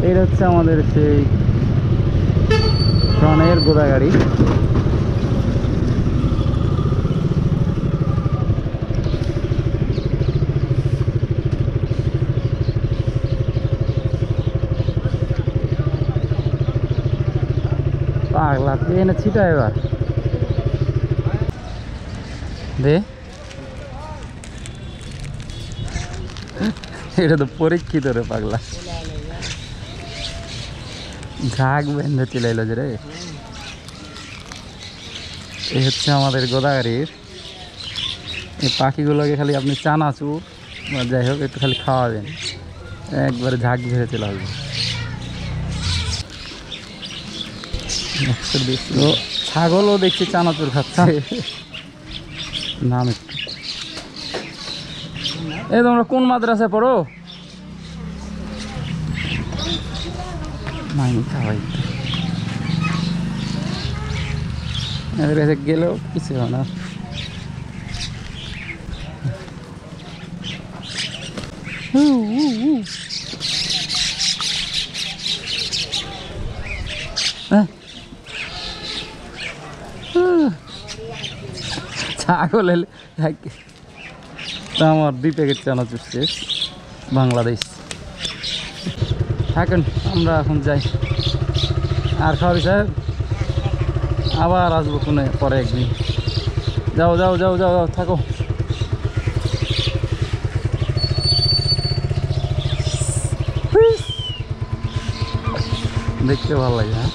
এটা হচ্ছে আমাদের সেই প্রাণের গোদাগাড়ি। পাগলা এনে ছিটা এবার দে, এটা তো পরীক্ষিত রে পাগলা, ঝাঁক বেঁধে চিলাইল যে রে। এই হচ্ছে আমাদের গোদাগাড়ির। এই পাখিগুলোকে খালি আপনি চানাচুর বা যাই হোক একটু খালি খাওয়াবেন, একবারে ঝাঁক ভেঙে চলে আসবে। ছাগলও দেখছি চানাচুর খাচ্ছে। নাম একটু এই তোমরা কোন মাদ্রাসায় পড়ো? মাইনি খাওয়াই গেলেও কিছু হয় না। ছাগল এলে আমার 2 প্যাকেট চানাচুর শেষ। বাংলাদেশ থাকেন, আমরা এখন যাই। আর খাওয়াবি সাহেব? আবার আসবো কোনো পরে একদিন। যাও যাও যাও যাও যাও, থাকো। দেখতে ভালো লাগে।